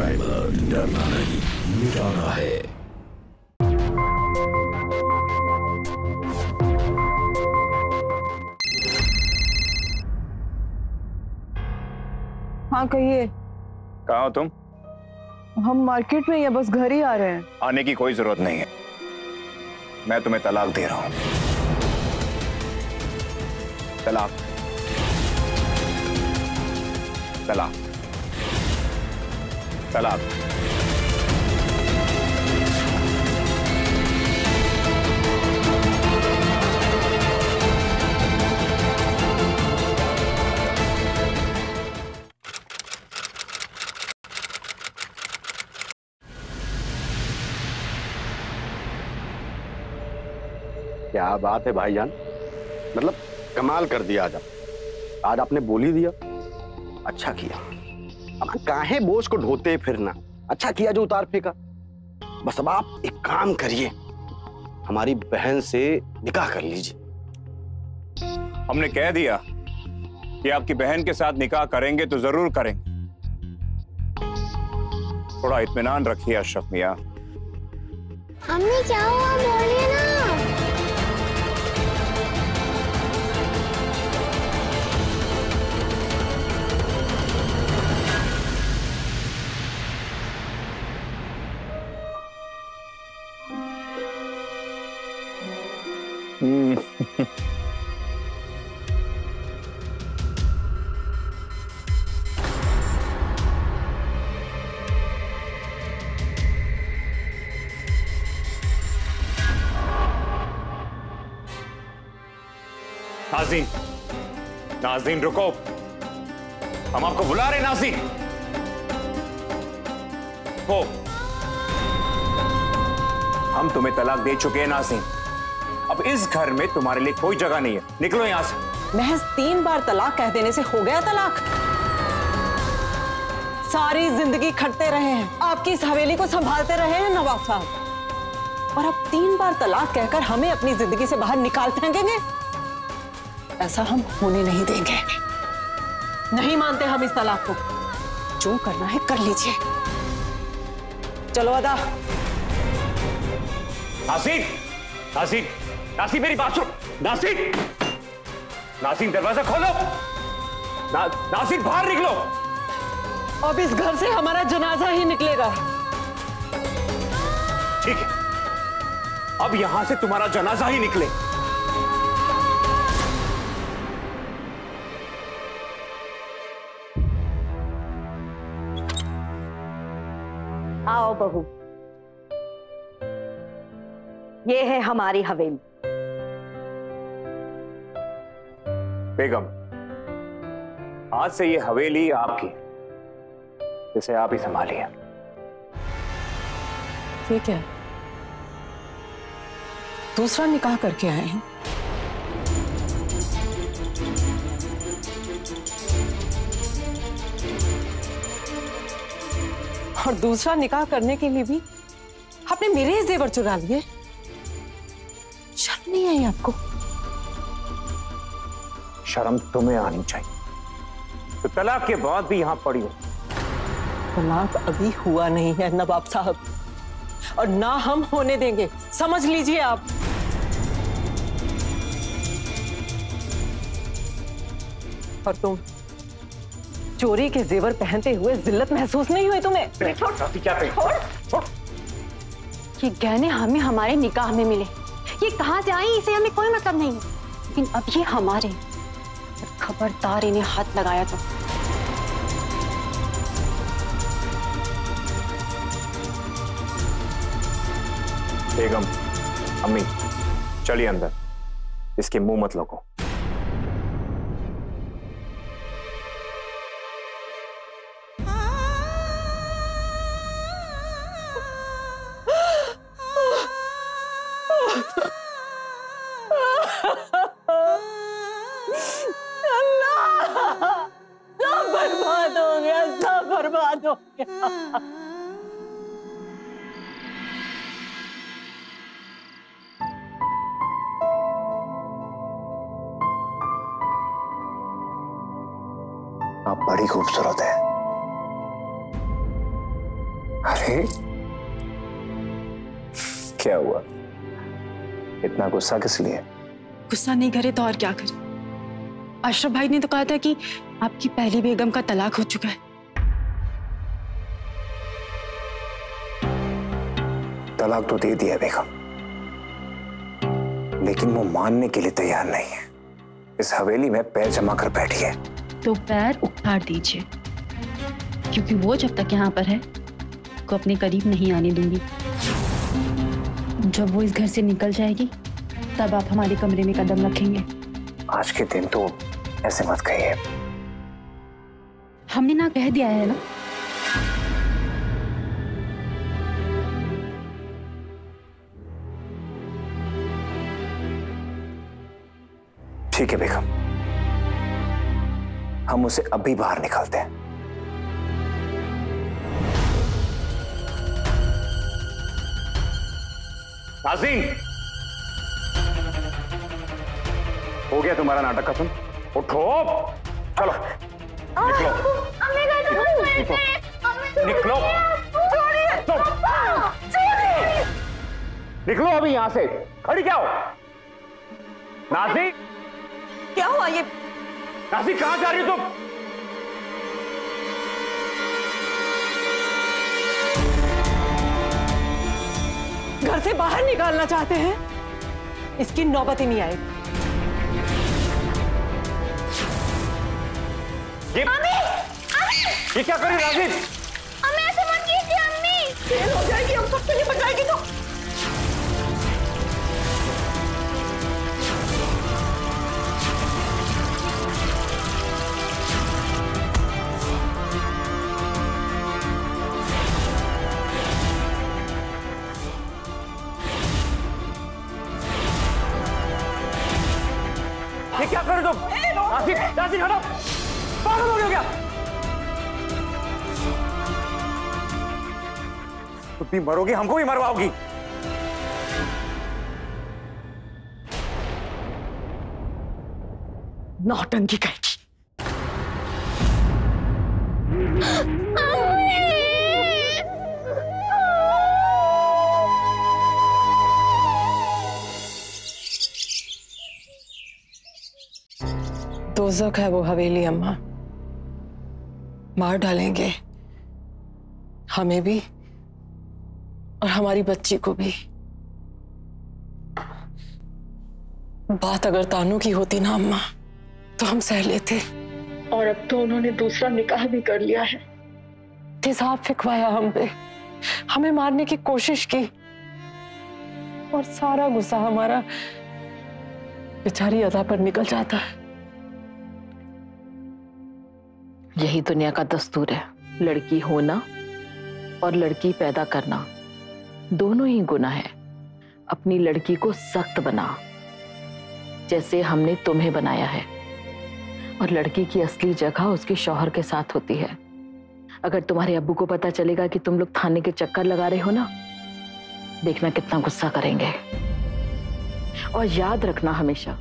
Subscriber, डरना नहीं, मिटाना है। हाँ कहिए। कहाँ हो तुम? हम मार्केट में या बस घर ही आ रहे हैं। आने की कोई जरूरत नहीं है, मैं तुम्हें तलाक दे रहा हूं। तलाक, तलाक, तलाक। क्या बात है भाईजान, मतलब कमाल कर दिया आज आपने बोल ही दिया। अच्छा किया, अब काहे बोझ को ढोते फिरना, अच्छा किया जो उतार फेंका। बस अब आप एक काम करिए, हमारी बहन से निकाह कर लीजिए। हमने कह दिया कि आपकी बहन के साथ निकाह करेंगे तो जरूर करेंगे। थोड़ा इत्मीनान रखिए अशरफ मियां। अम्मी क्या हुआ, बोलिए ना। नाज़ीन, नाज़ीन रुको, हम आपको बुला रहे। नाज़ीन हो, हम तुम्हें तलाक दे चुके हैं नाज़ीन। अब इस घर में तुम्हारे लिए कोई जगह नहीं है, निकलो यहां से। महज 3 बार तलाक कह देने से हो गया तलाक? सारी जिंदगी खटते रहे हैं, आपकी इस हवेली को संभालते रहे हैं नवाब साहब, और अब 3 बार तलाक कहकर हमें अपनी जिंदगी से बाहर निकाल फेंकेंगे? ऐसा हम होने नहीं देंगे। नहीं मानते हम इस तलाक को। जो करना है कर लीजिए। चलो अदा। नाज़ीन, नाज़ीन, नाज़ीन मेरी बात सुन। नाज़ीन, नाज़ीन दरवाजा खोलो। नाज़ीन बाहर निकलो। अब इस घर से हमारा जनाजा ही निकलेगा। ठीक है, अब यहां से तुम्हारा जनाजा ही निकले। आओ बहू, ये है हमारी हवेली। बेगम, आज से ये हवेली आपकी, इसे आप ही संभालिए। ठीक है, दूसरा निकाह करके आए हैं। और दूसरा निकाह करने के लिए भी आपने मेरे ही जेवर चुरा लिए। शर्म नहीं आई आपको? शर्म तुम्हें आनी चाहिए, तो तलाक के बाद भी यहां पड़ी हो। तलाक अभी हुआ नहीं है नवाब साहब, और ना हम होने देंगे, समझ लीजिए आप। और तुम चोरी के जेवर पहनते हुए जिल्लत महसूस नहीं हुई तुम्हें? छोड़। ये गहने हमें हमारे निकाह में मिले, ये कहां से आई इसे हमें कोई मतलब नहीं, लेकिन अब ये हमारे। खबरदार इन्हें हाथ लगाया तो। बेगम, अम्मी, चलिए अंदर, इसके मुंह मत लगो। बर्बाद हो गया, सब बर्बाद हो गया। आप बड़ी खूबसूरत है, अरे क्या हुआ, इतना गुस्सा किस लिए? गुस्सा नहीं करे तो और क्या करे? अशरफ भाई ने तो कहा था कि आपकी पहली बेगम का तलाक हो चुका है। तलाक तो दे दिया बेगम, लेकिन वो मानने के लिए तैयार नहीं है। इस हवेली में पैर जमा कर बैठी है। तो पैर उखाड़ दीजिए, क्योंकि वो जब तक यहाँ पर है को अपने करीब नहीं आने दूंगी। जब वो इस घर से निकल जाएगी तब आप हमारे कमरे में कदम रखेंगे। आज के दिन तो ऐसे मत कहिए। हमने ना कह दिया है ना। ठीक है बेगम, हम उसे अभी बाहर निकालते हैं। नाज़ीन, हो गया तुम्हारा नाटक खत्म। उठो, चलो निकलो, निकलो, निकलो अभी यहां से। खड़ी क्या हो? नाज़ीन, क्या हुआ ये? नाज़ीन कहां जा रही हो तुम? घर से बाहर निकालना चाहते हैं? इसकी नौबत ही नहीं आएगी। ये क्या कर रही है नाज़ीन? अम्मी ऐसे मत कीजिए अम्मी। फेल हो जाएगी, हम सबके लिए बचाएगी तो। ये क्या कर रहे हो तुम? नाज़ीन, नाज़ीन हटो, पागल हो गया क्या? तुम भी मरोगी, हमको भी मरवाओगी। नौटंकी कहेगी। दोज़ख है वो हवेली अम्मा, मार डालेंगे हमें भी और हमारी बच्ची को भी। बात अगर तानू की होती ना अम्मा तो हम सह लेते, और अब तो उन्होंने दूसरा निकाह भी कर लिया है। तेजाब फिकवाया हम पे, हमें मारने की कोशिश की, और सारा गुस्सा हमारा बेचारी अदा पर निकल जाता है। यही दुनिया का दस्तूर है। लड़की होना और लड़की पैदा करना दोनों ही गुनाह है। अपनी लड़की को सख्त बना, जैसे हमने तुम्हें बनाया है। और लड़की की असली जगह उसके शौहर के साथ होती है। अगर तुम्हारे अब्बू को पता चलेगा कि तुम लोग थाने के चक्कर लगा रहे हो ना, देखना कितना गुस्सा करेंगे। और याद रखना हमेशा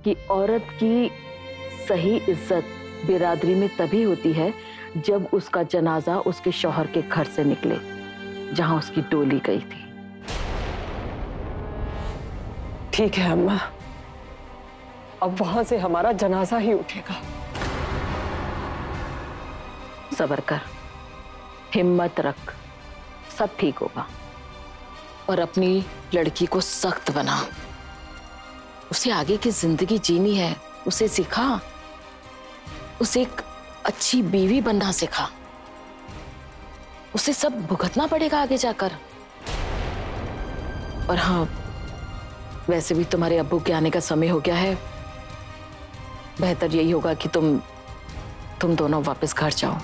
कि औरत की सही इज्जत बिरादरी में तभी होती है जब उसका जनाजा उसके शौहर के घर से निकले, जहां उसकी डोली गई थी। ठीक है अम्मा, अब वहां से हमारा जनाजा ही उठेगा। सब्र कर, हिम्मत रख, सब ठीक होगा। और अपनी लड़की को सख्त बना, उसे आगे की जिंदगी जीनी है, उसे सिखा, उसे एक अच्छी बीवी बनना सिखा। उसे सब भुगतना पड़ेगा आगे जाकर। और हाँ, वैसे भी तुम्हारे अब्बू के आने का समय हो गया है। बेहतर यही होगा कि तुम दोनों वापस घर जाओ।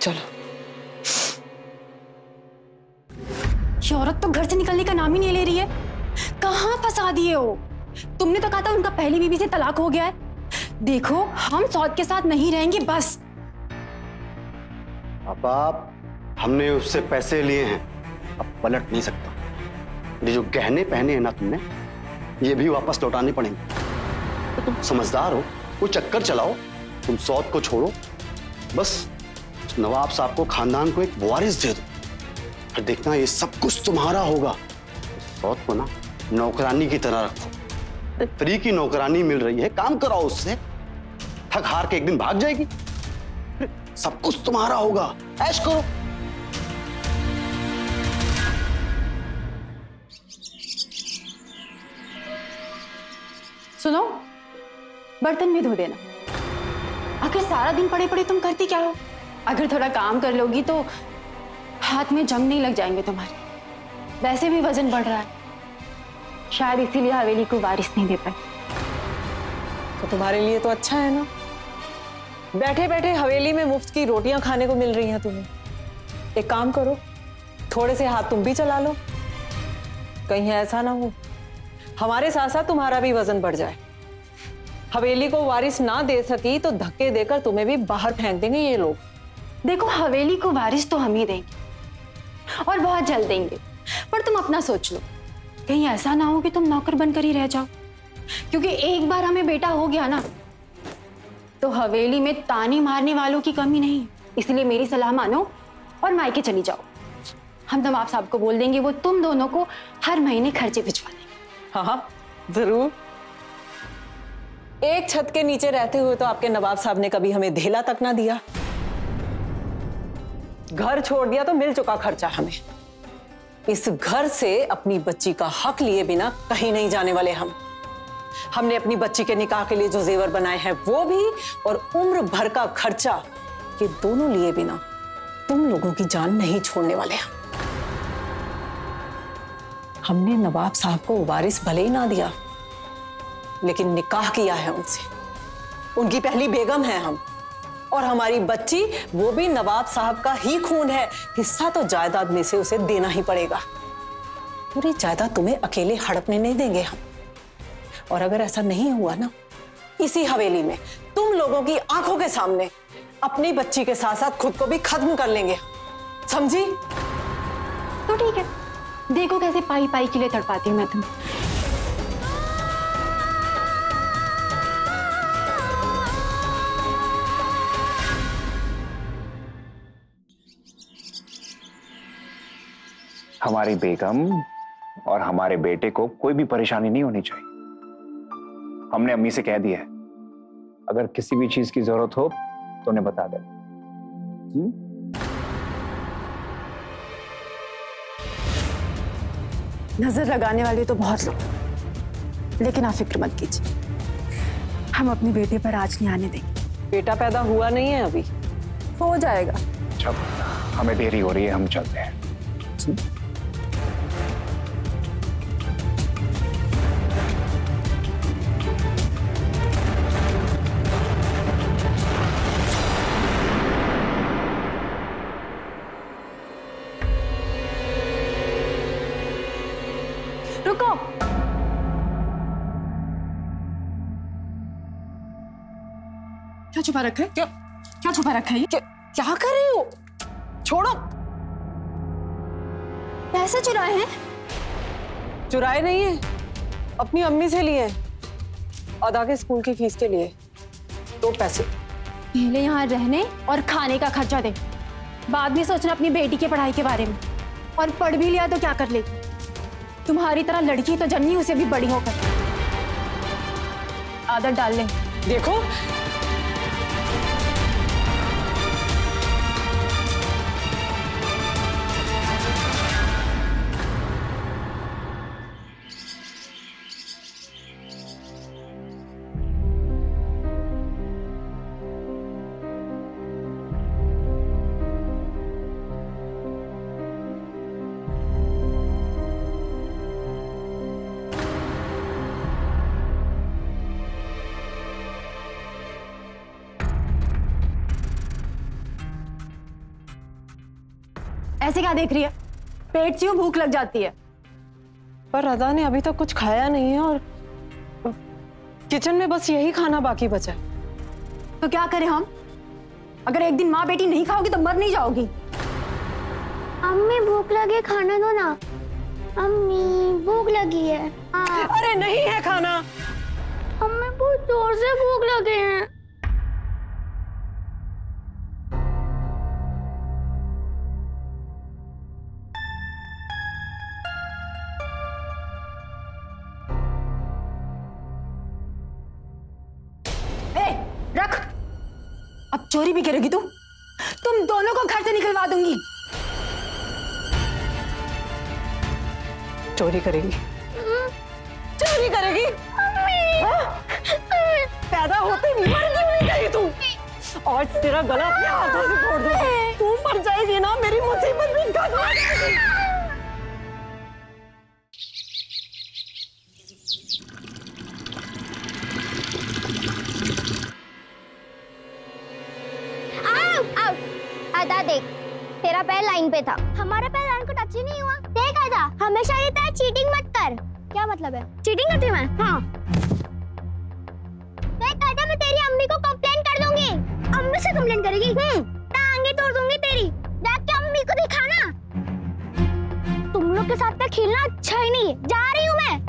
चलो। ये औरत तो घर से निकलने का नाम ही नहीं ले रही है। कहाँ फंसा दिए हो? तुमने तो कहा था उनका पहली बीवी से तलाक हो गया है। देखो, हम सौद के साथ नहीं रहेंगे बस। अब आप, हमने उससे पैसे लिए हैं, अब पलट नहीं सकता। ये जो गहने पहने हैं ना तुमने, ये भी वापस लौटाने पड़ेंगे। तो तुम समझदार हो, वो चक्कर चलाओ, तुम सौत को छोड़ो, बस नवाब साहब को, खानदान को एक वारिस दे दो, फिर देखना ये सब कुछ तुम्हारा होगा। सौत को ना नौकरानी की तरह रखो, फ्री की नौकरानी मिल रही है, काम कराओ उससे, थक हार के एक दिन भाग जाएगी, फिर सब कुछ तुम्हारा होगा, ऐश करो। सुनो, बर्तन भी धो देना। आखिर सारा दिन पड़े पड़े तुम करती क्या हो? अगर थोड़ा काम कर लोगी तो हाथ में जंग नहीं लग जाएंगे तुम्हारे। वैसे भी वजन बढ़ रहा है, शायद इसीलिए हवेली को वारिस नहीं दे पाए। तो तुम्हारे लिए तो अच्छा है ना, बैठे बैठे हवेली में मुफ्त की रोटियां खाने को मिल रही हैं तुम्हें। एक काम करो, थोड़े से हाथ तुम भी चला लो, कहीं ऐसा ना हो हमारे साथ साथ तुम्हारा भी वजन बढ़ जाए। हवेली को वारिस ना दे सकी तो धक्के देकर तुम्हें भी बाहर फेंक देंगे ये लोग। देखो, हवेली को वारिस तो हम ही देंगे और बहुत जल्द देंगे, पर तुम अपना सोच लो, कहीं ऐसा ना हो कि तुम नौकर बनकर ही रह जाओ। क्योंकि एक बार हमें बेटा हो गया ना तो हवेली में ताने मारने वालों की कमी नहीं है। इसलिए मेरी सलाह मानो और मायके चली जाओ। हम नवाब साहब को बोल देंगे, वो तुम दोनों को हर महीने खर्चे भिजवा देंगे। हाँ जरूर। एक छत के नीचे रहते हुए तो आपके नवाब साहब ने कभी हमें धेला तक ना दिया। घर छोड़ दिया तो मिल चुका खर्चा हमें। इस घर से अपनी बच्ची का हक लिए बिना कहीं नहीं जाने वाले हम। हमने अपनी बच्ची के निकाह के लिए जो जेवर बनाए हैं वो भी, और उम्र भर का खर्चा, ये दोनों लिए बिना तुम लोगों की जान नहीं छोड़ने वाले हम। हमने नवाब साहब को वारिस भले ही ना दिया, लेकिन निकाह किया है उनसे। उनकी पहली बेगम है हम, और हमारी बच्ची वो भी नवाब साहब का ही खून है। हिस्सा तो जायदाद में से उसे देना ही पड़ेगा। पूरी जायदाद तुम्हें अकेले हड़पने नहीं देंगे हम। और अगर ऐसा नहीं हुआ ना, इसी हवेली में तुम लोगों की आंखों के सामने अपनी बच्ची के साथ साथ खुद को भी खत्म कर लेंगे, समझी? तो ठीक है, देखो कैसे पाई पाई के लिए तड़पाती हूँ मैं तुम्हें। हमारी बेगम और हमारे बेटे को कोई भी परेशानी नहीं होनी चाहिए। हमने अम्मी से कह दिया है, अगर किसी भी चीज की जरूरत हो तो उन्हें बता दे। नजर लगाने वाले तो बहुत लोग, लेकिन आप फिक्र मत कीजिए, हम अपने बेटे पर आज नहीं आने देंगे। बेटा पैदा हुआ नहीं है अभी, हो जाएगा। अच्छा, हमें देरी हो रही है, हम चलते हैं। रुको, क्या छुपा रखा है? क्या छुपा रखा है? क्या कर रहे हो? छोड़ो। पैसे चुराए हैं? चुराए नहीं है, अपनी अम्मी से लिए, अदा के स्कूल की फीस के लिए। तो पैसे पहले यहाँ रहने और खाने का खर्चा दे, बाद में सोचना अपनी बेटी की पढ़ाई के बारे में। और पढ़ भी लिया तो क्या कर लेगी? तुम्हारी तरह लड़की तो जन्मी, उसे भी बड़ी होकर आदत डाल ले। देखो, ऐसे क्या देख रही है? पेट से भूख लग जाती है। पर अदा ने अभी तक कुछ खाया नहीं है और किचन में बस यही खाना बाकी बचा है। तो क्या करें हम? अगर एक दिन माँ बेटी नहीं खाओगी तो मर नहीं जाओगी। अम्मी भूख लगे, खाना दो ना। अम्मी भूख लगी है। अरे नहीं है खाना। अम्मी बहुत जोर से भूख लगे हैं। रख। अब चोरी भी करेगी तू? तुम दोनों को घर से निकलवा दूंगी। चोरी करेगी? चोरी करेगी? पैदा होते मर क्यों नहीं गई तू? आज तेरा गला अपने हाथों से तोड़ दूंगी। तू मर जाएगी ना, मेरी मुसीबत भी खत्म हो जाएगी। आधा देख, तेरा पैर लाइन पे था, हमारा पैर लाइन को टच ही नहीं हुआ। देख आधा, हमेशा ये था चीटिंग मत कर। क्या मतलब है? चीटिंग करती मैं? हाँ। देख आधा, मैं तेरी अम्मी को कंप्लेन कर दूंगी। अम्मी से कंप्लेन करेगी? टांगे तोड़ दूंगी तेरी। जाके अम्मी को दिखाना। तुम लोग के साथ खेलना अच्छा ही नहीं है। जा रही हूँ मैं।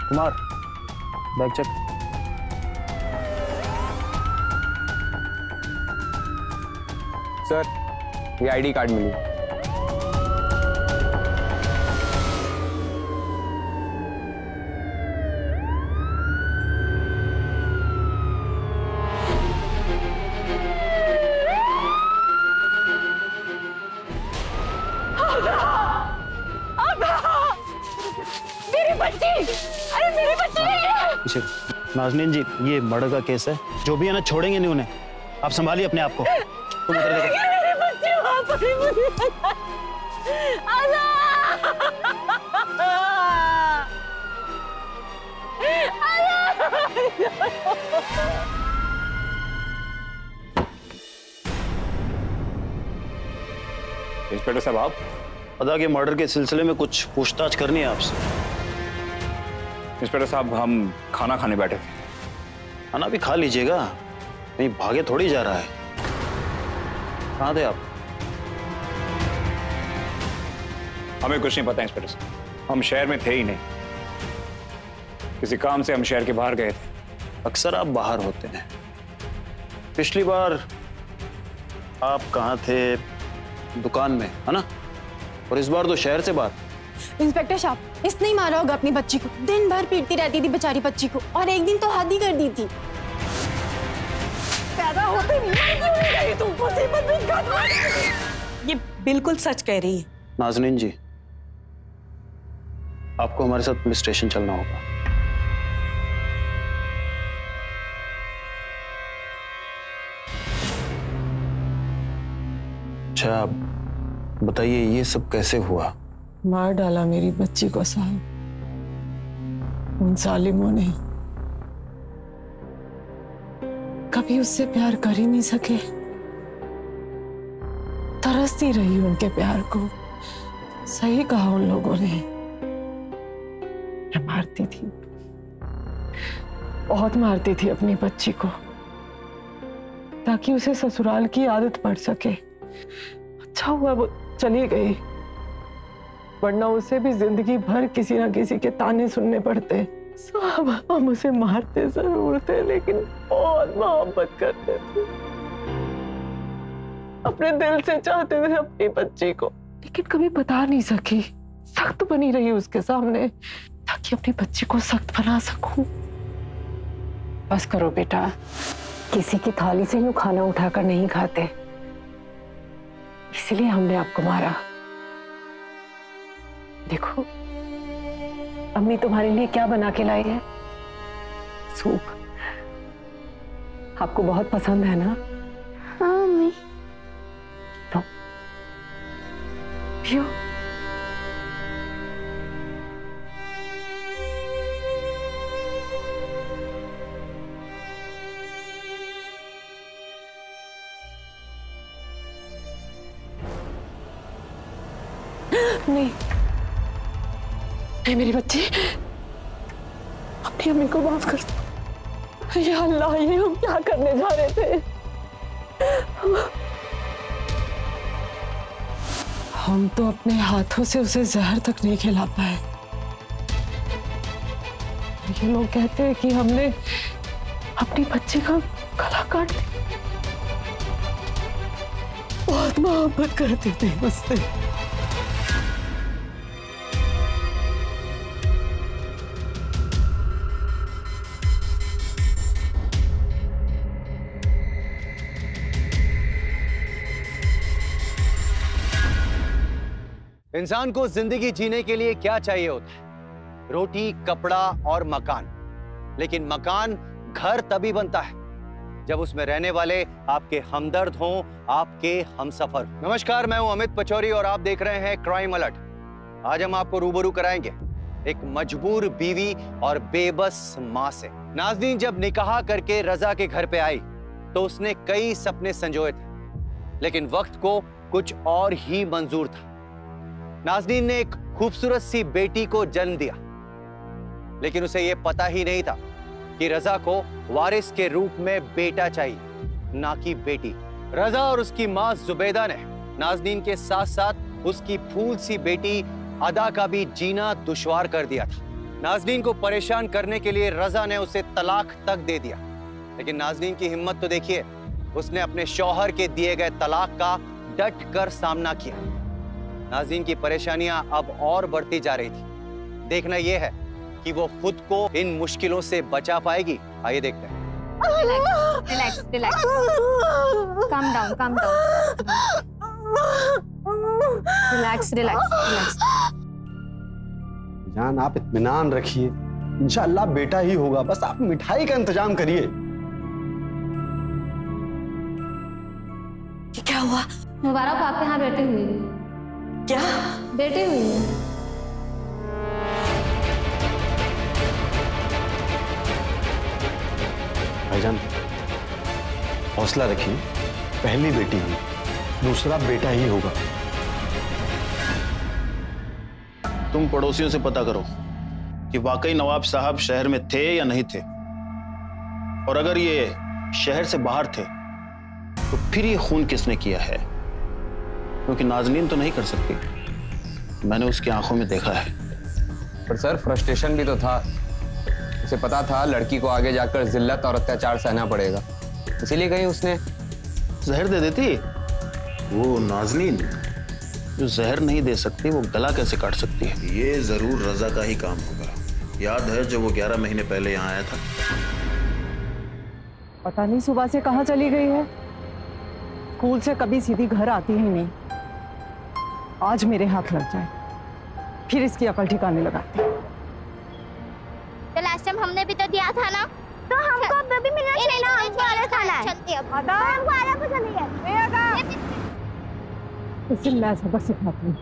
Kumar, bag check. सर, ये आईडी कार्ड मिली। नाज़नीन जी, ये मर्डर का केस है। जो भी है ना, छोड़ेंगे नहीं उन्हें। आप संभालिए अपने आप को। तुम उधर देखो। मेरे बच्चे वहां पर ही मुझे इंस्पेक्टर साहब, आप अदा के मर्डर के सिलसिले में कुछ पूछताछ करनी है आपसे। इंस्पेक्टर साहब, हम खाना खाने बैठे थे। खाना भी खा लीजिएगा, नहीं भागे थोड़ी जा रहा है। कहाँ थे आप? हमें कुछ नहीं पता इंस्पेक्टर साहब, हम शहर में थे ही नहीं। किसी काम से हम शहर के बाहर गए थे। अक्सर आप बाहर होते हैं। पिछली बार आप कहाँ थे? दुकान में, है ना? और इस बार तो शहर से बाहर। इंस्पेक्टर साहब, इसने ही मारा होगा अपनी बच्ची को। दिन भर पीटती रहती थी बेचारी बच्ची को, और एक दिन तो हद ही कर दी थी। पैदा होते मर क्यों नहीं गई तू? मुसीबत भी खत्म हो जाएगी। ये बिल्कुल सच कह रही है। नाज़नीन जी, आपको हमारे साथ पुलिस स्टेशन चलना होगा। अच्छा बताइए, ये सब कैसे हुआ? मार डाला मेरी बच्ची को साहब, उन जालिमों ने। कभी उससे प्यार कर ही नहीं सके, तरसती रही उनके प्यार को। सही कहा उन लोगों ने। मैं मारती थी, बहुत मारती थी अपनी बच्ची को, ताकि उसे ससुराल की आदत पड़ सके। अच्छा हुआ वो चली गई, वरना उसे भी जिंदगी भर किसी ना किसी के ताने सुनने पड़ते। साहब, हम उसे मारते जरूर थे, लेकिन बहुत मोहब्बत करते थे। अपने दिल से चाहते थे अपनी बच्ची को, लेकिन कभी बता नहीं सकी। सख्त बनी रही उसके सामने, ताकि अपनी बच्ची को सख्त बना सकूं। बस करो बेटा, किसी की थाली से यूं खाना उठाकर नहीं खाते, इसलिए हमने आपको मारा। देखो, अम्मी तुम्हारे लिए क्या बना के लाई है? सूप। आपको बहुत पसंद है ना? हाँ मम्मी। तो पियो। नहीं, मेरी बच्ची, अपनी अम्मी को माफ कर दो। या अल्लाह, ये हम क्या करने जा रहे थे? हम तो अपने हाथों से उसे जहर तक नहीं खिला पाए। ये लोग कहते हैं कि हमने अपनी बच्ची का गला काट दिया। बहुत मोहब्बत करते थे उससे। इंसान को जिंदगी जीने के लिए क्या चाहिए होता है? रोटी, कपड़ा और मकान। लेकिन मकान, घर तभी बनता है जब उसमें रहने वाले आपके हमदर्द हों, आपके हमसफर। नमस्कार, मैं हूं अमित पचौरी और आप देख रहे हैं क्राइम अलर्ट। आज हम आपको रूबरू कराएंगे एक मजबूर बीवी और बेबस मां से। नाज़नीन जब निकाह करके रजा के घर पे आई तो उसने कई सपने संजोए थे, लेकिन वक्त को कुछ और ही मंजूर था। नाज़नीन ने एक खूबसूरत सी बेटी को जन्म दिया, लेकिन उसे यह पता ही नहीं था कि रजा को वारिस के रूप में बेटा चाहिए, ना कि बेटी। रजा और उसकी मां जुबैदा ने नाज़नीन के साथ साथ उसकी फूल सी बेटी अदा का भी जीना दुश्वार कर दिया था। नाज़नीन को परेशान करने के लिए रजा ने उसे तलाक तक दे दिया, लेकिन नाज़नीन की हिम्मत तो देखिए, उसने अपने शौहर के दिए गए तलाक का डट कर सामना किया। नाज़नीन की परेशानियां अब और बढ़ती जा रही थी। देखना यह है कि वो खुद को इन मुश्किलों से बचा पाएगी। आइए देखते हैं। Relax, relax, calm down, calm down, relax, relax, relax. जान, आप इत्मीनान रखिए, इंशाअल्लाह बेटा ही होगा। बस आप मिठाई का इंतजाम करिए। क्या हुआ? मुबारक आपके यहाँ बैठी हुई है। क्या? बैठी हुई है। भाईजान, हौसला रखिए, पहली बेटी हुई, दूसरा बेटा ही होगा। तुम पड़ोसियों से पता करो कि वाकई नवाब साहब शहर में थे या नहीं थे, और अगर ये शहर से बाहर थे तो फिर ये खून किसने किया है, क्योंकि नाज़नीन तो नहीं कर सकती। मैंने उसकी आंखों में देखा है। पर सर, फ्रस्ट्रेशन भी तो था। उसे पता था लड़की को आगे जाकर जिल्लत और अत्याचार सहना पड़ेगा, इसीलिए कहीं उसने जहर दे देती। वो नाज़नीन जो जहर नहीं दे सकती, वो गला कैसे काट सकती है? ये जरूर रजा का ही काम होगा। याद है जब वो 11 महीने पहले यहाँ आया था? पता नहीं सुबह से कहाँ चली गई है। स्कूल से कभी सीधी घर आती ही नहीं। आज मेरे हाथ लग जाए, फिर इसकी अकल ठिकाने लगाती। तो लास्ट टाइम हमने भी तो दिया था ना, तो हमको अब भी मिलना चाहिए ना। हमको अलग खाना है। चलते अब। हमको अलग पसंद नहीं है। इसे मैं सबक सिखाती हूँ।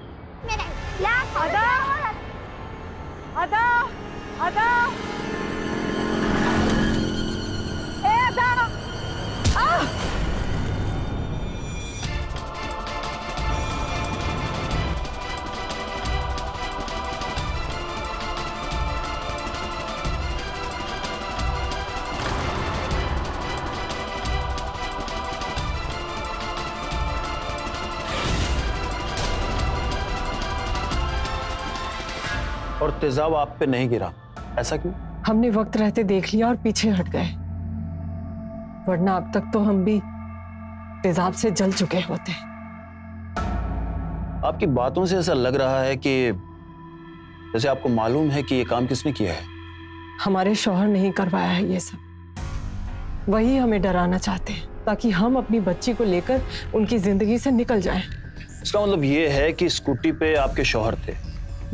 अदा, अदा, अदा, और तेजाब आप पे नहीं गिरा, ऐसा क्यों? हमने वक्त रहते देख लिया और पीछे हट गए, वरना अब तक तो हम भी तेजाब से जल चुके होते। आपकी बातों से ऐसा लग रहा है कि जैसे आपको मालूम है कि ये काम किसने किया है। हमारे शौहर नहीं करवाया है ये सब, वही हमें डराना चाहते हैं ताकि हम अपनी बच्ची को लेकर उनकी जिंदगी से निकल जाएं। इसका मतलब ये है कि स्कूटी पे आपके शौहर थे?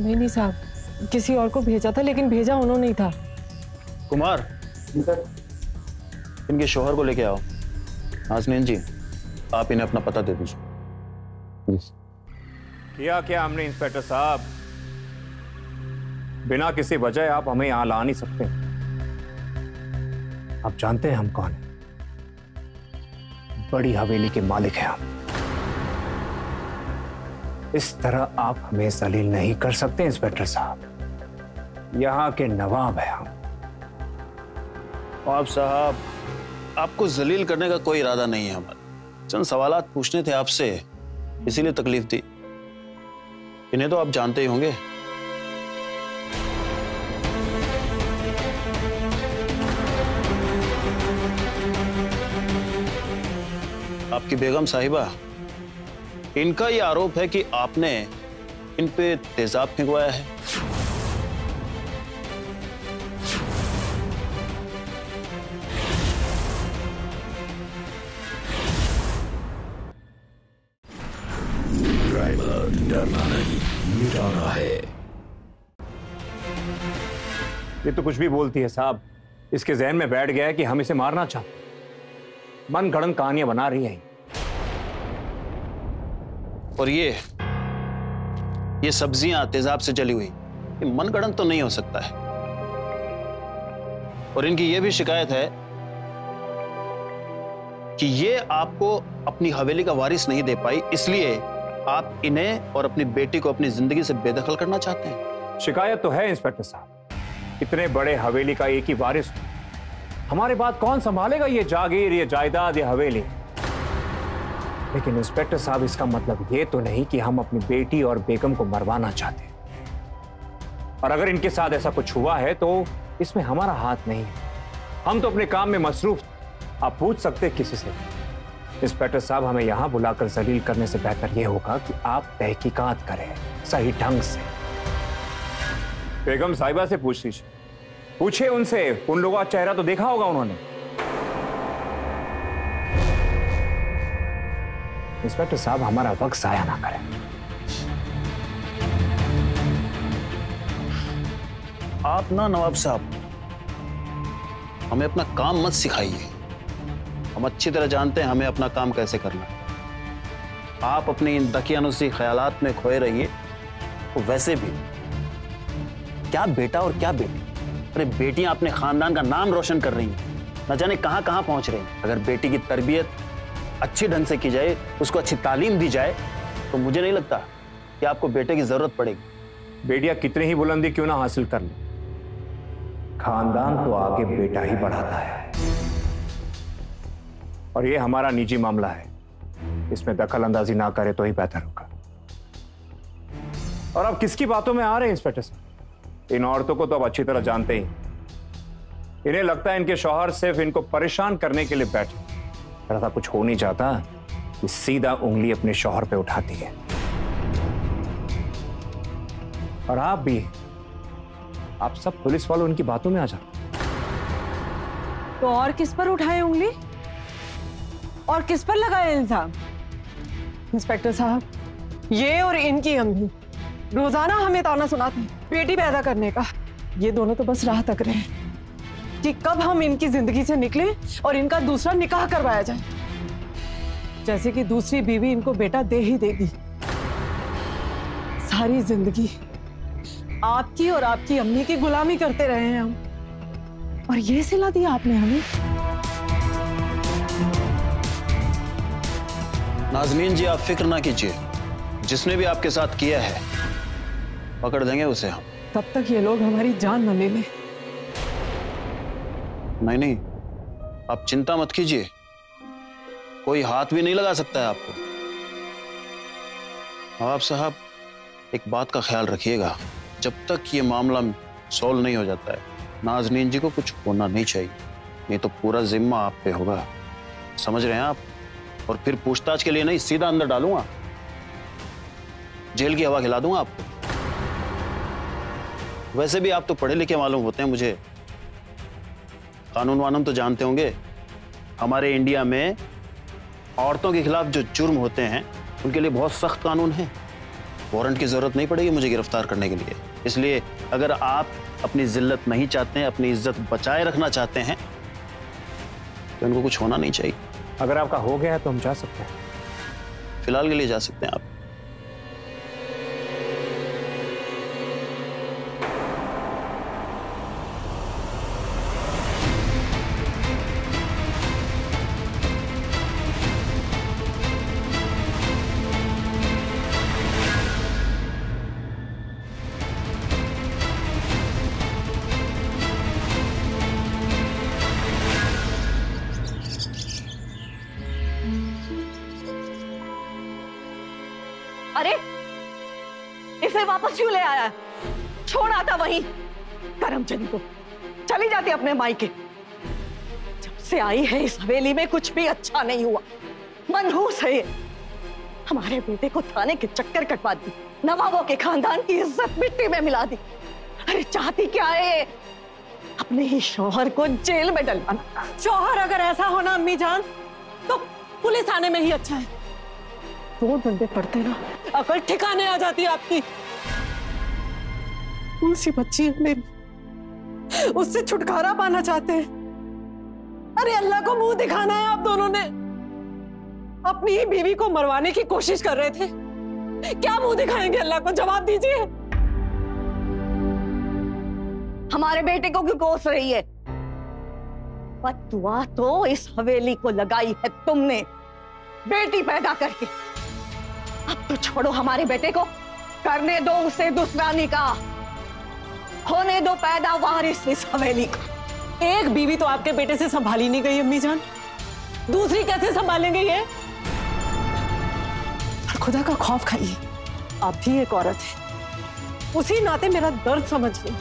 नहीं साहब, किसी और को भेजा था, लेकिन भेजा उन्होंने ही था। कुमार, इनके शौहर को लेके आओ। नाज़नीन जी, आप इन्हें अपना पता दे दीजिए। किया क्या हमने इंस्पेक्टर साहब? बिना किसी वजह आप हमें यहां ला नहीं सकते। आप जानते हैं हम कौन हैं? बड़ी हवेली के मालिक हैं हम। इस तरह आप हमें जलील नहीं कर सकते इंस्पेक्टर साहब। यहां के नवाब हैं हम। नवाब साहब, आपको जलील करने का कोई इरादा नहीं है हमारा। चंद सवालात पूछने थे आपसे, इसीलिए तकलीफ दी। इन्हें तो आप जानते ही होंगे। आपकी बेगम साहिबा, इनका यह आरोप है कि आपने इन पे तेजाब फेंकवाया है। ड्राइवर, डरना नहीं, मिटाना है। ये तो कुछ भी बोलती है साहब। इसके जहन में बैठ गया है कि हम इसे मारना चाहते। मन गढ़ंत कहानियां बना रही है। और ये सब्जियां तेजाब से जली हुई, ये मनगढ़ंत तो नहीं हो सकता है। और इनकी ये भी शिकायत है कि ये आपको अपनी हवेली का वारिस नहीं दे पाई, इसलिए आप इन्हें और अपनी बेटी को अपनी जिंदगी से बेदखल करना चाहते हैं। शिकायत तो है इंस्पेक्टर साहब। इतने बड़े हवेली का एक ही वारिस, हमारे बाद कौन संभालेगा ये जागीर, ये जायदाद, ये हवेली? लेकिन इंस्पेक्टर साहब, इसका मतलब ये तो नहीं कि हम अपनी बेटी और बेगम को मरवाना चाहते। और अगर इनके साथ ऐसा कुछ हुआ है तो इसमें हमारा हाथ नहीं है। हम तो अपने काम में मसरूफ। आप पूछ सकते किसी से। इंस्पेक्टर साहब, हमें यहां बुलाकर जलील करने से बेहतर यह होगा कि आप तहकीकात करें सही ढंग से। बेगम साहिबा से पूछ लीजिए, पूछे उनसे। उन लोगों का चेहरा तो देखा होगा उन्होंने। इंस्पेक्टर साहब, हमारा वक्त जाया ना करें। आप ना नवाब साहब, हमें अपना काम मत सिखाइए। हम अच्छी तरह जानते हैं हमें अपना काम कैसे करना है। आप अपनी इन दकियानुसी ख्यालात में खोए रहिए। तो वैसे भी क्या बेटा और क्या बेटी, अरे बेटियां अपने खानदान का नाम रोशन कर रही हैं, न जाने कहां कहां पहुंच रही हैं। अगर बेटी की तरबियत अच्छी ढंग से की जाए, उसको अच्छी तालीम दी जाए, तो मुझे नहीं लगता कि आपको बेटे की जरूरत पड़ेगी। बेटियां कितनी ही बुलंदी क्यों ना हासिल कर ले, खानदान तो आगे बेटा ही बढ़ाता है। और ये हमारा निजी मामला है, इसमें दखल अंदाजी ना करे तो ही बेहतर होगा। और अब किसकी बातों में आ रहे हैं इंस्पेक्टर साहब? इन औरतों को तो अब अच्छी तरह जानते ही। इन्हें लगता है इनके शौहर सिर्फ इनको परेशान करने के लिए बैठे। ऐसा कुछ हो नहीं चाहता कि सीधा उंगली अपने शौहर पे उठाती है। और आप भी, आप सब पुलिस वालों उनकी बातों में आ जाते। तो और किस पर उठाए उंगली और किस पर लगाए इल्जाम? इंस्पेक्टर साहब, ये और इनकी अम्मी रोजाना हमें ताना सुनाती हैं बेटी पैदा करने का। ये दोनों तो बस राह तक रहे कि कब हम इनकी जिंदगी से निकले और इनका दूसरा निकाह करवाया जाए, जैसे कि दूसरी बीवी इनको बेटा दे ही देगी। सारी जिंदगी आपकी और आपकी अम्मी की गुलामी करते रहे हैं हम, और ये सिला दिया आपने हमें। नाज़नीन जी, आप फिक्र ना कीजिए। जिसने भी आपके साथ किया है पकड़ देंगे उसे हम। तब तक ये लोग हमारी जान न ले लें। नहीं नहीं, आप चिंता मत कीजिए, कोई हाथ भी नहीं लगा सकता है आपको। नवाब साहब, एक बात का ख्याल रखिएगा, जब तक ये मामला सॉल्व नहीं हो जाता है, नाज़नीन जी को कुछ होना नहीं चाहिए, नहीं तो पूरा जिम्मा आप पे होगा। समझ रहे हैं आप? और फिर पूछताछ के लिए नहीं, सीधा अंदर डालूंगा, जेल की हवा खिला दूंगा आपको। वैसे भी आप तो पढ़े लिखे मालूम होते हैं मुझे, कानून वानून तो जानते होंगे। हमारे इंडिया में औरतों के खिलाफ जो जुर्म होते हैं उनके लिए बहुत सख्त कानून है। वारंट की जरूरत नहीं पड़ेगी मुझे गिरफ्तार करने के लिए, इसलिए अगर आप अपनी जिल्लत नहीं चाहते हैं, अपनी इज्जत बचाए रखना चाहते हैं, तो इनको कुछ होना नहीं चाहिए। अगर आपका हो गया है तो हम जा सकते हैं। फिलहाल के लिए जा सकते हैं आप। अरे इसे वापस क्यों ले आया? छोड़ आता वहीं करमचंद को, चली जाती अपने मायके। जब से आई है इस हवेली में कुछ भी अच्छा नहीं हुआ। मनहूस है ये। हमारे बेटे को थाने के चक्कर कटवा दी, नवाबों के खानदान की इज्जत मिट्टी में मिला दी। अरे चाहती क्या है? अपने ही शौहर को जेल में डलवाना। शौहर अगर ऐसा होना अम्मी जान, तो पुलिस थाने में ही अच्छा है। 2 डंडे पड़ते ना, अकल ठिकाने आ जाती है आपकी। उसी बच्ची है मेरी, उससे छुटकारा पाना चाहते हैं। अरे अल्लाह को मुंह दिखाना है आप दोनों ने। अपनी ही बीवी को मरवाने की कोशिश कर रहे थे। क्या मुंह दिखाएंगे अल्लाह को? जवाब दीजिए। हमारे बेटे को क्यों कोस रही है? बददुआ तो इस हवेली को लगाई है तुमने, बेटी पैदा करके। अब तो छोड़ो हमारे बेटे को, करने दो उसे दूसरा निकाह, होने दो पैदा वारिस इस हवेली का। एक बीवी तो आपके बेटे से संभाली नहीं गई अम्मी जान, दूसरी कैसे संभालेंगे ये? खुदा का खौफ खाइए, आप भी एक औरत है, उसी नाते मेरा दर्द समझिए।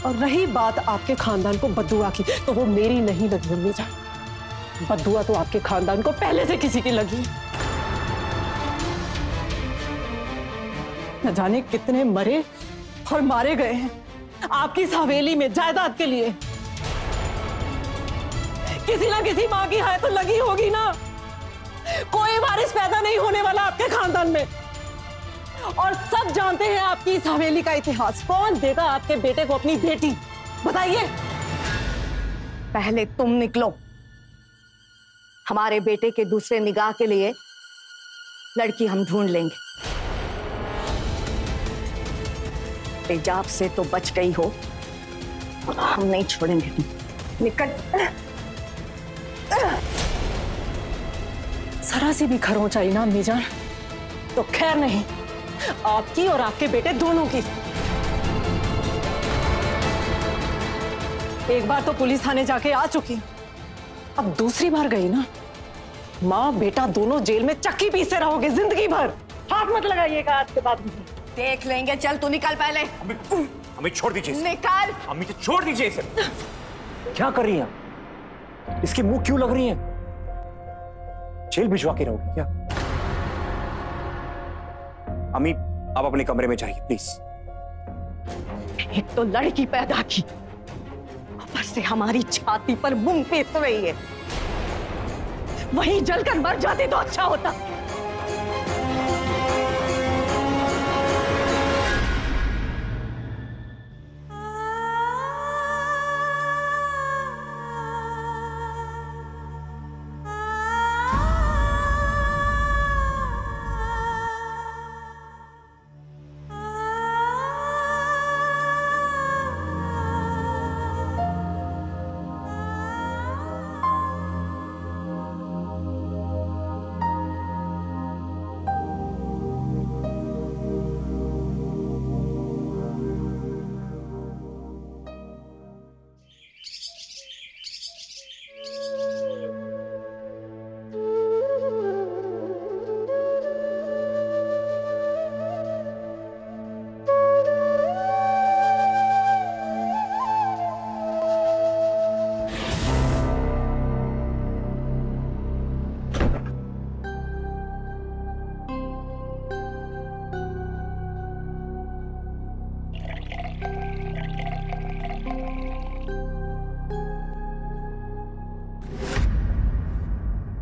और रही बात आपके खानदान को बद्दुआ की, तो वो मेरी नहीं लगी अम्मी जान। बद्दुआ तो आपके खानदान को पहले से किसी की लगी। न जाने कितने मरे और मारे गए हैं आपकी इस हवेली में जायदाद के लिए। किसी ना किसी मां की हाय तो लगी होगी ना। कोई वारिस पैदा नहीं होने वाला आपके खानदान में, और सब जानते हैं आपकी इस हवेली का इतिहास। कौन देगा आपके बेटे को अपनी बेटी, बताइए? पहले तुम निकलो। हमारे बेटे के दूसरे निगाह के लिए लड़की हम ढूंढ लेंगे। तेजाब से तो बच गई हो, हम नहीं छोड़ेंगे। निकल। जरा सी भी खरोंच आई ना अम्मी जान, तो खैर नहीं, आपकी और आपके बेटे दोनों की। एक बार तो पुलिस थाने जाके आ चुकी, अब दूसरी बार गई ना, माँ बेटा दोनों जेल में चक्की पीसते रहोगे जिंदगी भर। हाथ मत लगाइएगा आज के बाद। देख लेंगे, चल तू निकल पहले। अम्मी छोड़ दीजिए इसे। निकल। अम्मी तो छोड़ दीजिए इसे। क्या कर रही हैं? इसकी मुंह क्यों लग रही है? जेल भिजवा के रहोगी क्या? अम्मी आप अपने कमरे में जाइए प्लीज। एक तो लड़की पैदा की, ऊपर से हमारी छाती पर मुंह पीस रही है। वहीं जलकर मर जाती तो अच्छा होता।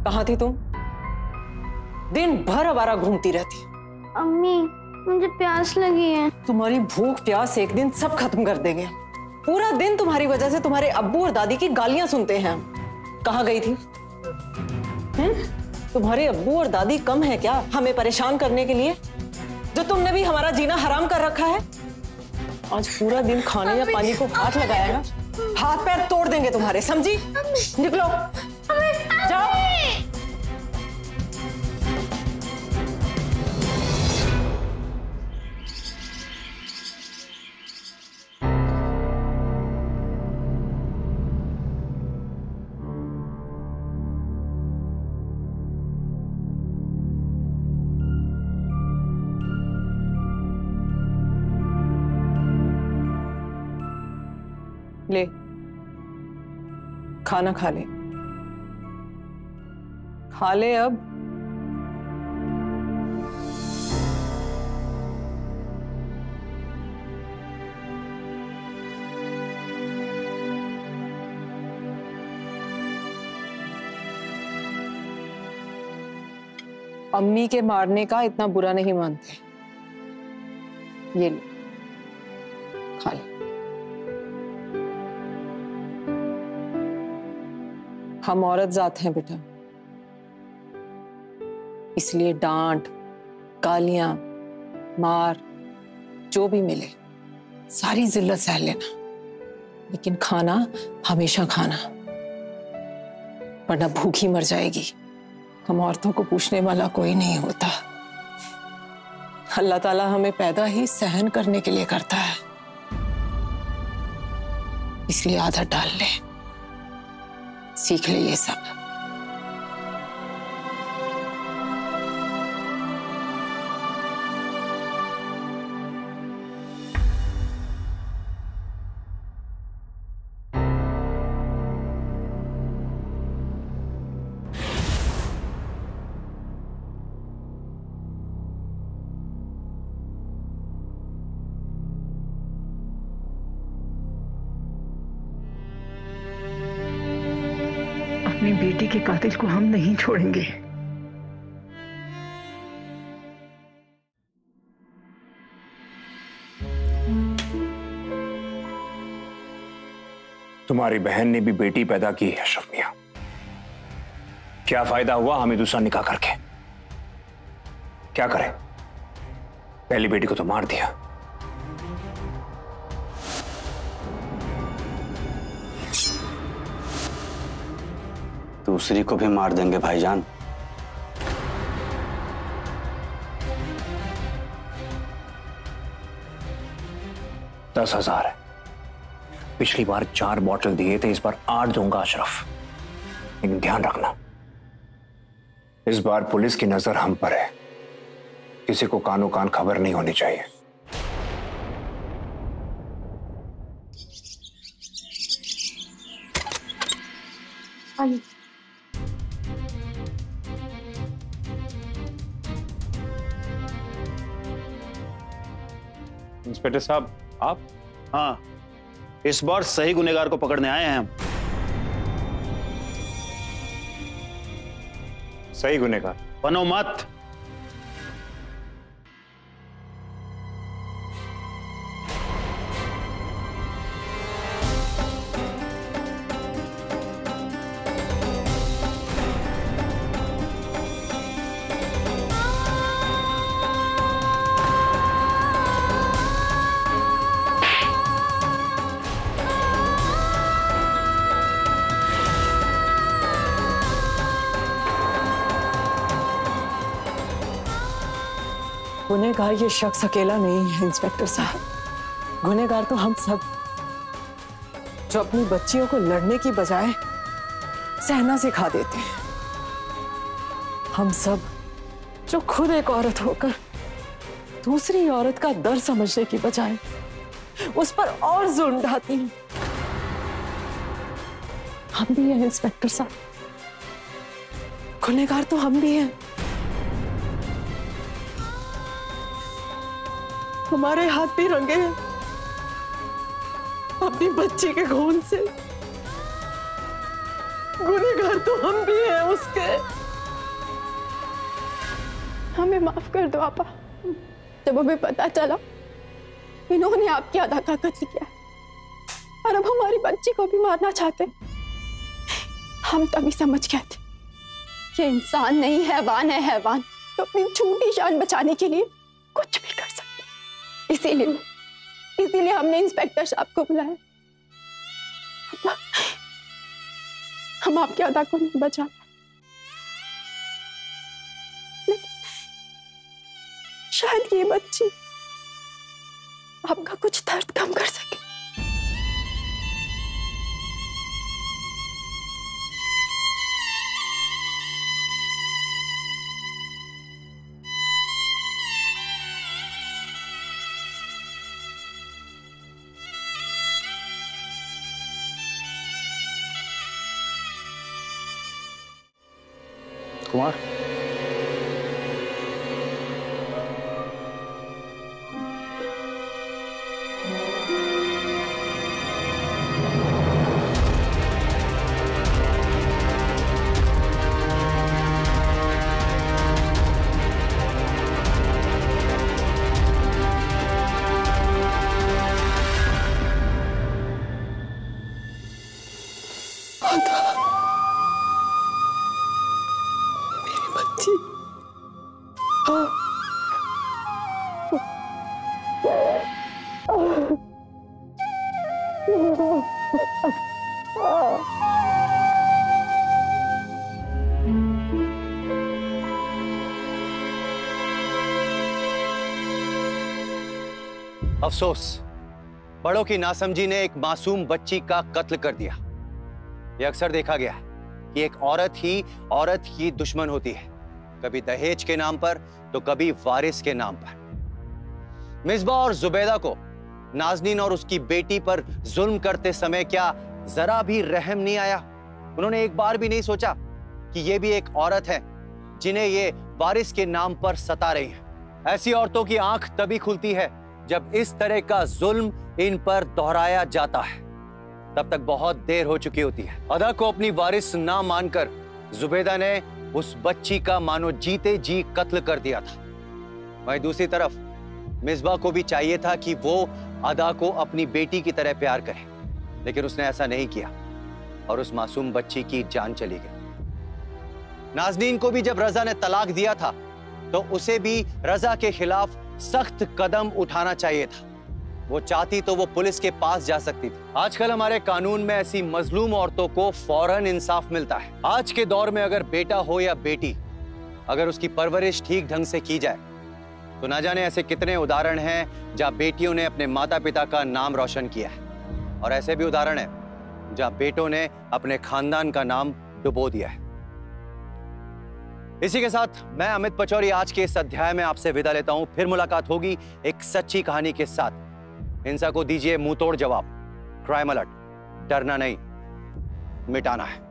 कहाँ थी तुम? दिन भर आवारा घूमती रहती। अम्मी, मुझे प्यास लगी है। तुम्हारी भूख प्यास एक दिन सब खत्म कर देंगे। पूरा दिन तुम्हारी वजह से तुम्हारे अब्बू और दादी की गालियां सुनते हैं। कहाँ गई थी? तुम्हारे अब्बू और दादी कम है क्या हमें परेशान करने के लिए? जो तुमने भी हमारा जीना हराम कर रखा है। आज पूरा दिन खाने या पानी को हाथ लगाया ना, हाथ पैर तोड़ देंगे तुम्हारे, समझी? निकलो, जाओ। ले, खाना खा ले, खा ले अब। अम्मी के मारने का इतना बुरा नहीं मानते। ये ले, खा ले। हम औरत जात हैं बेटा, इसलिए डांट, गालियां, मार जो भी मिले सारी जिल्लत सह लेना, लेकिन खाना हमेशा खाना, वरना भूखी मर जाएगी। हम औरतों को पूछने वाला कोई नहीं होता। अल्लाह ताला हमें पैदा ही सहन करने के लिए करता है, इसलिए आदत डाल ले, सीख ले ये सब। अपनी बेटी के कातिल को हम नहीं छोड़ेंगे। तुम्हारी बहन ने भी बेटी पैदा की है अशरफ मियां, क्या फायदा हुआ हमें दूसरा निकाह करके? क्या करें, पहली बेटी को तो मार दिया, दूसरी को भी मार देंगे भाईजान। $10,000 है। पिछली बार 4 बॉटल दिए थे, इस बार 8 दूंगा अशरफ, लेकिन ध्यान रखना इस बार पुलिस की नजर हम पर है, किसी को कानो कान खबर नहीं होनी चाहिए। इंस्पेक्टर साहब आप? हाँ, इस बार सही गुनहगार को पकड़ने आए हैं हम। सही गुनहगार? बनो मत। गुनहगार ये शख्स अकेला नहीं है इंस्पेक्टर साहब, गुनहगार तो हम सब, जो अपनी बच्चियों को लड़ने की बजाय सहना सिखा देते हैं। हम सब जो खुद एक औरत होकर दूसरी औरत का दर्द समझने की बजाय उस पर और जुल्म ढाती हैं। हम भी हैं इंस्पेक्टर साहब, गुनहगार तो हम भी हैं। हमारे हाथ भी रंगे हैं अपनी बच्ची के खून से, गुनहगार तो हम भी हैं उसके। हमें माफ कर दो आपा, जब हमें पता चला इन्होंने आपकी अदा का कत्ल किया और अब हमारी बच्ची को भी मारना चाहते, हम तभी समझ गए थे कि इंसान नहीं हैवान है। हैवान तो अपनी छोटी जान बचाने के लिए कुछ भी कर सकते। इसीलिए हमने इंस्पेक्टर साहब को बुलाया। हम आपके अदा को नहीं बचा पाए, लेकिन शायद ये बच्ची आपका कुछ दर्द कम कर सके। कुमार, अफसोस, बड़ों की नासमझी ने एक मासूम बच्ची का कत्ल कर दिया। यह अक्सर देखा गया है कि एक औरत ही दुश्मन होती है, कभी दहेज के नाम पर तो कभी वारिस के नाम पर। मिसबा और जुबैदा को नाजनीन और उसकी बेटी पर जुल्म करते समय क्या जरा भी रहम नहीं आया? उन्होंने एक बार भी नहीं सोचा कि ये भी एक औरत है जिन्हें ये वारिस के नाम पर सता रही है। ऐसी औरतों की आंख तभी खुलती है जब इस तरह का जुल्म इन पर दोहराया जाता है। तब तक बहुत देर हो चुकी होती है। अदा को अपनी वारिस ना मानकर जुबैदा ने उस बच्ची का मानो जीते जी कत्ल कर दिया था। वहीं दूसरी तरफ मिसबा को भी चाहिए था कि वो अदा को अपनी बेटी की तरह प्यार करे, लेकिन उसने ऐसा नहीं किया और उस मासूम बच्ची की जान चली गई। नाजनीन को भी जब रजा ने तलाक दिया था तो उसे भी रजा के खिलाफ सख्त कदम उठाना चाहिए था। वो चाहती तो वो पुलिस के पास जा सकती थी। आजकल हमारे कानून में ऐसी मजलूम औरतों को फौरन इंसाफ मिलता है। आज के दौर में अगर बेटा हो या बेटी, अगर उसकी परवरिश ठीक ढंग से की जाए तो ना जाने ऐसे कितने उदाहरण हैं जहां बेटियों ने अपने माता पिता का नाम रोशन किया है, और ऐसे भी उदाहरण हैं जहां बेटों ने अपने खानदान का नाम डुबो दिया है। इसी के साथ मैं अमित पचौरी आज के इस अध्याय में आपसे विदा लेता हूं। फिर मुलाकात होगी एक सच्ची कहानी के साथ। हिंसा को दीजिए मुंह तोड़ जवाब। क्राइम अलर्ट, डरना नहीं, मिटाना है।